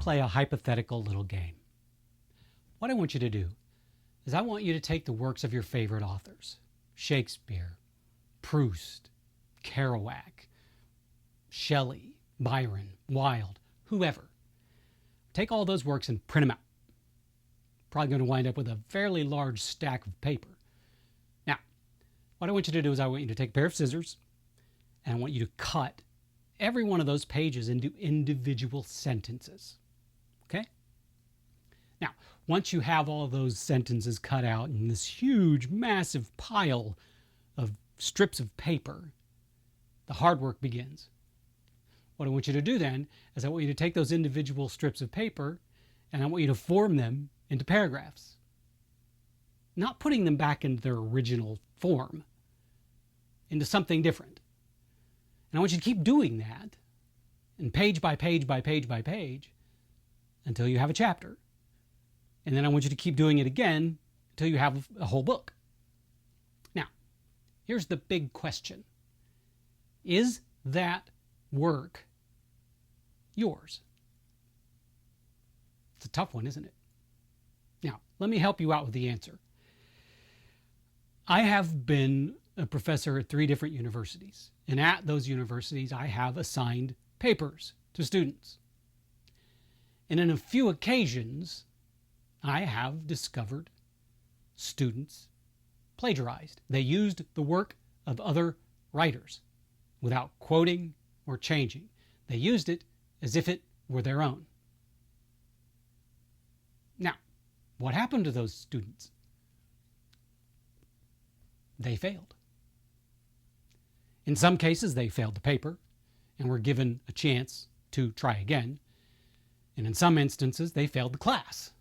play a hypothetical little game. What I want you to do is I want you to take the works of your favorite authors, Shakespeare, Proust, Kerouac, Shelley, Byron, Wilde, whoever. Take all those works and print them out. Probably going to wind up with a fairly large stack of paper. Now, what I want you to do is I want you to take a pair of scissors and I want you to cut every one of those pages into individual sentences. Okay? Now, once you have all of those sentences cut out in this huge, massive pile of strips of paper, the hard work begins. What I want you to do then is I want you to take those individual strips of paper and I want you to form them into paragraphs. Not putting them back into their original form, into something different. And I want you to keep doing that, and page by page by page by page, until you have a chapter. And then I want you to keep doing it again until you have a whole book. Now, here's the big question. Is that work yours? It's a tough one, isn't it? Now, let me help you out with the answer. I have been a professor at 3 different universities, and at those universities I have assigned papers to students. And on a few occasions, I have discovered students plagiarized. They used the work of other writers without quoting or changing. They used it as if it were their own. Now, what happened to those students? They failed. In some cases, they failed the paper and were given a chance to try again. And in some instances, they failed the class.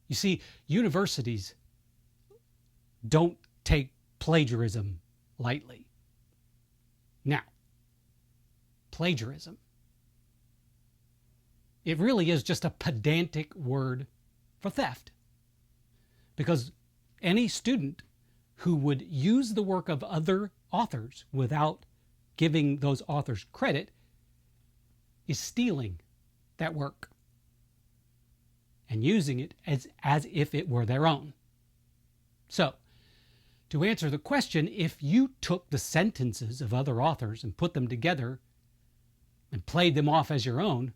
You see, universities don't take plagiarism lightly. Now, plagiarism, it really is just a pedantic word for theft. Because any student who would use the work of other authors without giving those authors credit is stealing that work and using it as if it were their own. So, to answer the question, if you took the sentences of other authors and put them together and played them off as your own,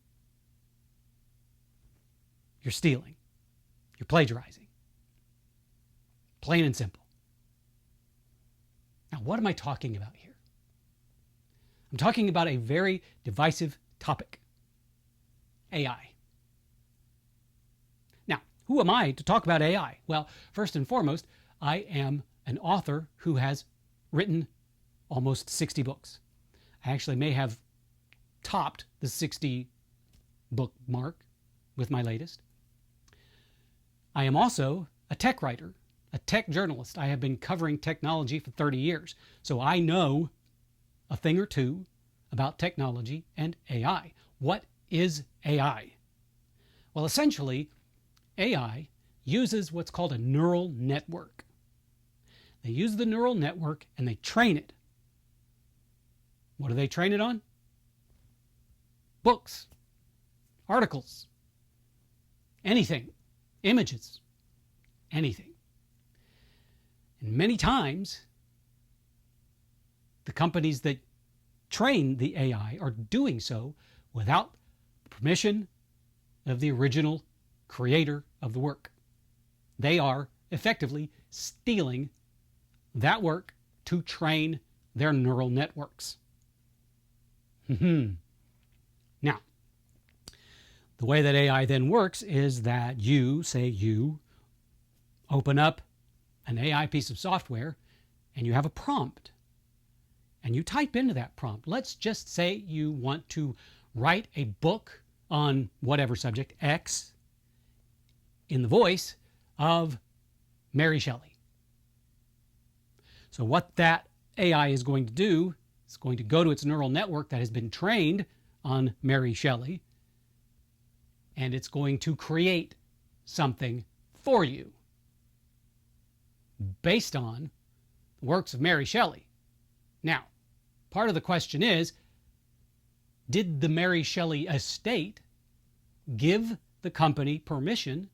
you're stealing. You're plagiarizing. Plain and simple. Now, what am I talking about here? I'm talking about a very divisive topic. AI. Now, who am I to talk about AI? Well, first and foremost, I am an author who has written almost 60 books. I actually may have topped the 60 book mark with my latest. I am also a tech writer, a tech journalist. I have been covering technology for 30 years, so I know a thing or two about technology and AI. What is AI? Well, essentially, AI uses what's called a neural network. They use the neural network and they train it. What do they train it on? Books, articles, anything, images, anything. And many times, the companies that train the AI are doing so without permission of the original creator of the work. They are effectively stealing that work to train their neural networks. Now, the way that AI then works is that you open up an AI piece of software and you have a prompt and you type into that prompt. Let's just say you want to write a book on whatever subject, X, in the voice of Mary Shelley. So what that AI is going to do is going to go to its neural network that has been trained on Mary Shelley, and it's going to create something for you based on the works of Mary Shelley. Now, part of the question is, did the Mary Shelley estate give the company permission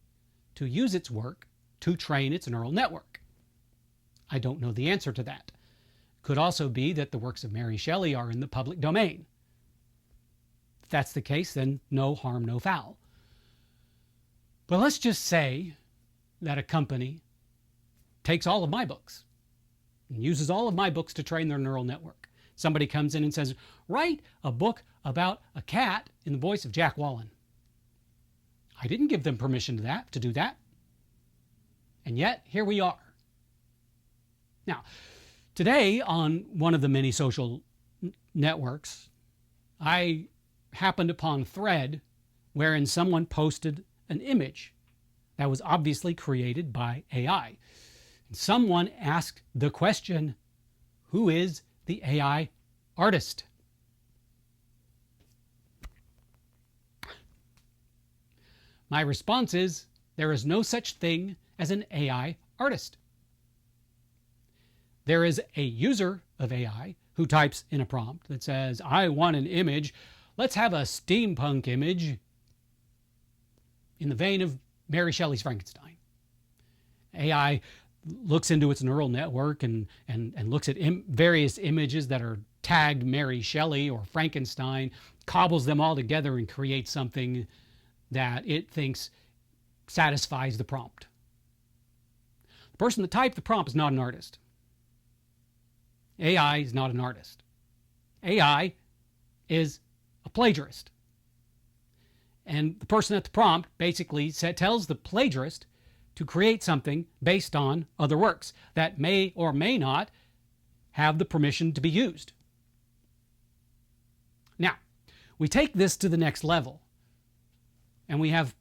to use its work to train its neural network? I don't know the answer to that. Could also be that the works of Mary Shelley are in the public domain. If that's the case, then no harm, no foul. But let's just say that a company takes all of my books and uses all of my books to train their neural network. Somebody comes in and says, write a book about a cat in the voice of Jack Wallen. I didn't give them permission to do that. And yet, here we are. Now, today on one of the many social networks, I happened upon a thread wherein someone posted an image that was obviously created by AI. Someone asked the question, who is the AI artist? My response is, there is no such thing as an AI artist. There is a user of AI who types in a prompt that says, I want an image. Let's have a steampunk image in the vein of Mary Shelley's Frankenstein. AI looks into its neural network and looks at various images that are tagged Mary Shelley or Frankenstein, cobbles them all together and creates something that it thinks satisfies the prompt. The person that typed the prompt is not an artist. AI is not an artist. AI is a plagiarist. And the person at the prompt basically tells the plagiarist to create something based on other works that may or may not have the permission to be used. Now, we take this to the next level, and we have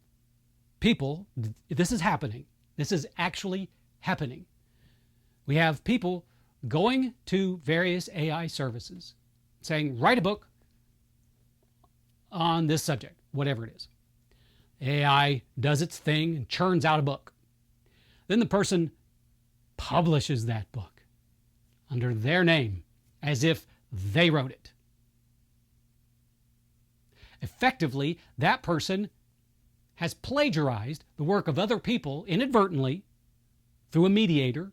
people, this is happening. This is actually happening. We have people going to various AI services saying, write a book on this subject, whatever it is. AI does its thing and churns out a book. Then the person publishes that book under their name as if they wrote it. Effectively, that person has plagiarized the work of other people inadvertently through a mediator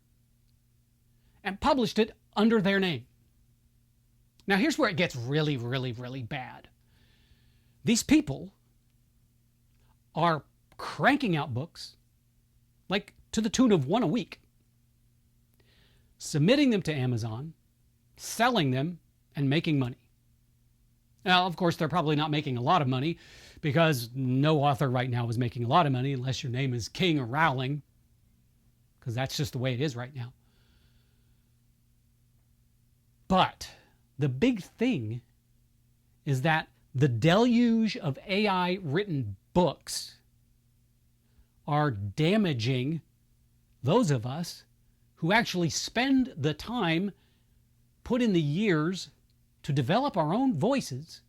and published it under their name. Now, here's where it gets really, really, really bad. These people are cranking out books like to the tune of one a week, submitting them to Amazon, selling them, and making money. Now, of course, they're probably not making a lot of money because no author right now is making a lot of money unless your name is King or Rowling, because that's just the way it is right now. But the big thing is that the deluge of AI-written books are damaging those of us who actually spend the time, put in the years to develop our own voices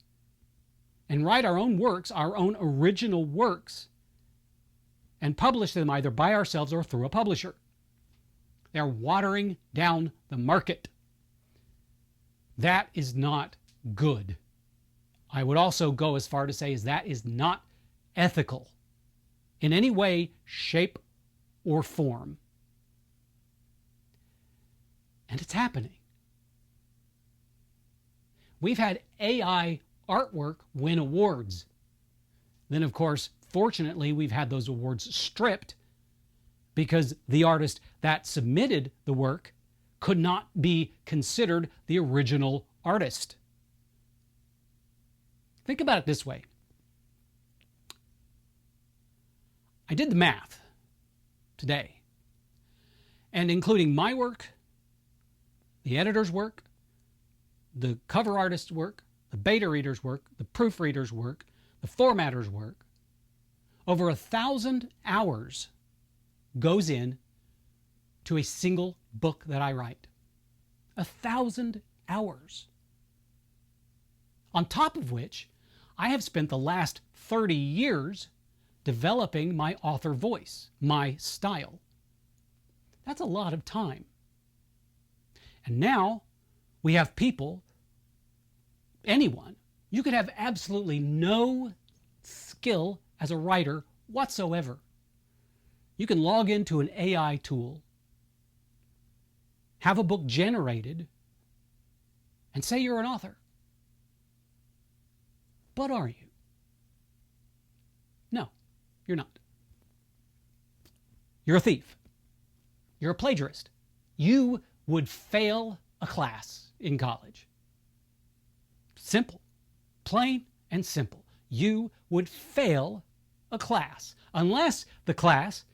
and write our own works, our own original works, and publish them either by ourselves or through a publisher. They're watering down the market. That is not good. I would also go as far to say is that is not ethical in any way, shape, or form. And it's happening. We've had AI artwork win awards. Then, of course, fortunately, we've had those awards stripped because the artist that submitted the work could not be considered the original artist. Think about it this way. I did the math today, and including my work, the editor's work, the cover artist's work, the beta reader's work, the proofreader's work, the formatter's work, over 1,000 hours goes in to a single book that I write. 1,000 hours. On top of which, I have spent the last 30 years developing my author voice, my style. That's a lot of time. And now we have people, anyone, you could have absolutely no skill as a writer whatsoever. You can log into an AI tool, have a book generated, and say you're an author. But are you? No, you're not. You're a thief. You're a plagiarist. You would fail a class in college. Simple. Plain and simple. You would fail a class unless the class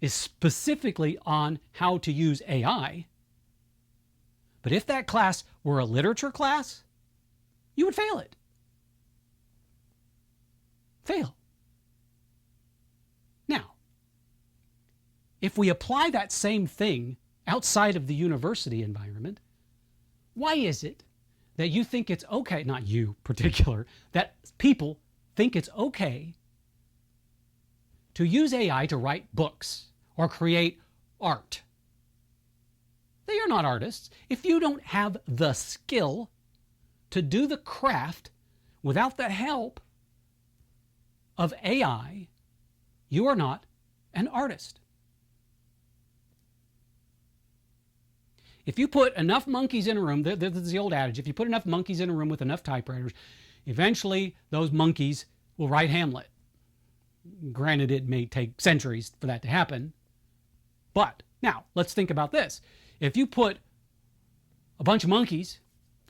is specifically on how to use AI. But if that class were a literature class, you would fail it. Fail. Now, if we apply that same thing outside of the university environment, why is it that you think it's okay, not you in particular, that people think it's okay to use AI to write books or create art? They are not artists. If you don't have the skill to do the craft without the help of AI, you are not an artist. If you put enough monkeys in a room, this is the old adage, if you put enough monkeys in a room with enough typewriters, eventually those monkeys will write Hamlet. Granted, it may take centuries for that to happen. But now, let's think about this. If you put a bunch of monkeys,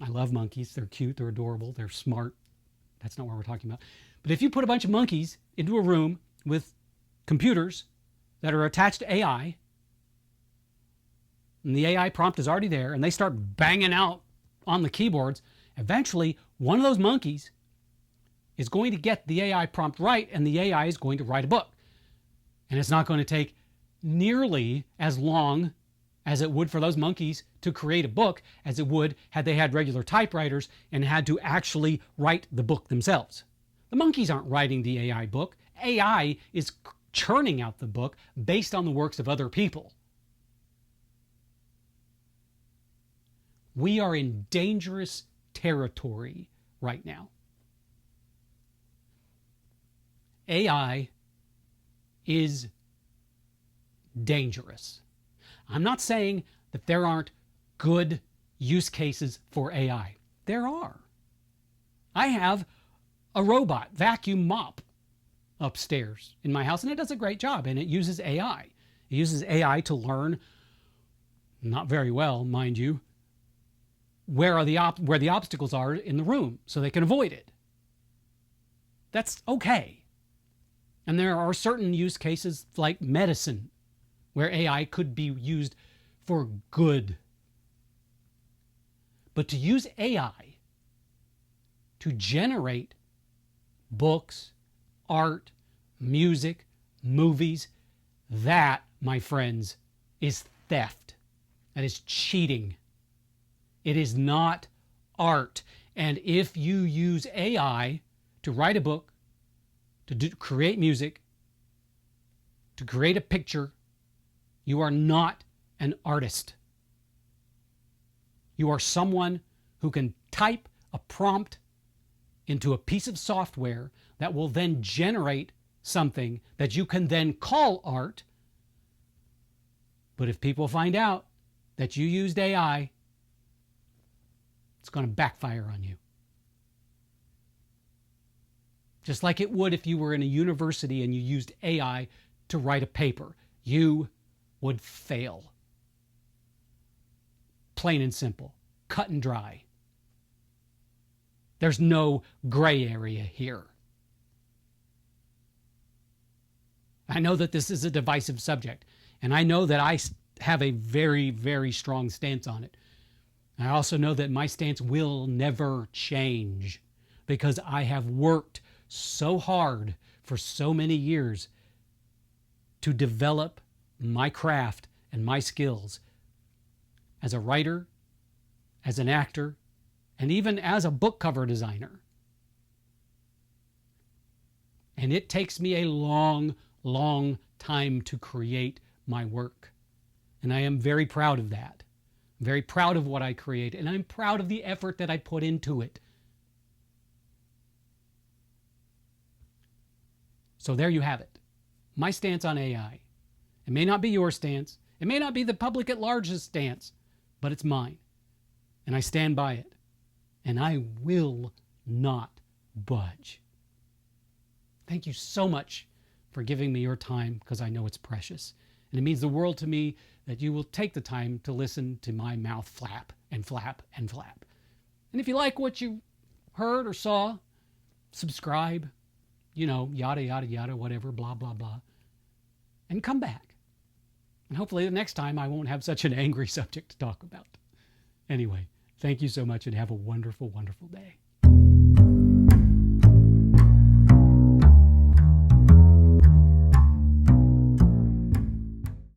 I love monkeys, they're cute, they're adorable, they're smart. That's not what we're talking about. But if you put a bunch of monkeys into a room with computers that are attached to AI, and the AI prompt is already there, and they start banging out on the keyboards, eventually one of those monkeys is going to get the AI prompt right, and the AI is going to write a book. And it's not going to take nearly as long as it would for those monkeys to create a book as it would had they had regular typewriters and had to actually write the book themselves. The monkeys aren't writing the AI book. AI is churning out the book based on the works of other people. We are in dangerous territory right now. AI is dangerous. I'm not saying that there aren't good use cases for AI. There are. I have a robot vacuum mop upstairs in my house, and it does a great job, and it uses AI. It uses AI to learn, not very well, mind you, where the obstacles are in the room so they can avoid it. That's okay. And there are certain use cases like medicine where AI could be used for good. But to use AI to generate books, art, music, movies, that, my friends, is theft. That is cheating. It is not art. And if you use AI to write a book, to create music, to create a picture, you are not an artist. You are someone who can type a prompt into a piece of software that will then generate something that you can then call art. But if people find out that you used AI, it's going to backfire on you. Just like it would if you were in a university and you used AI to write a paper. You would fail. Plain and simple. Cut and dry. There's no gray area here. I know that this is a divisive subject, and I know that I have a very, very strong stance on it. I also know that my stance will never change because I have worked so hard for so many years to develop my craft and my skills as a writer, as an actor, and even as a book cover designer. And it takes me a long, long time to create my work. And I am very proud of that. I'm very proud of what I create, and I'm proud of the effort that I put into it. So there you have it. My stance on AI. It may not be your stance. It may not be the public at large's stance, but it's mine. And I stand by it. And I will not budge. Thank you so much for giving me your time, because I know it's precious. And it means the world to me that you will take the time to listen to my mouth flap and flap and flap. And if you like what you heard or saw, subscribe, yada, yada, yada, whatever, blah, blah, blah. And come back. And hopefully the next time I won't have such an angry subject to talk about. Anyway, thank you so much and have a wonderful, wonderful day.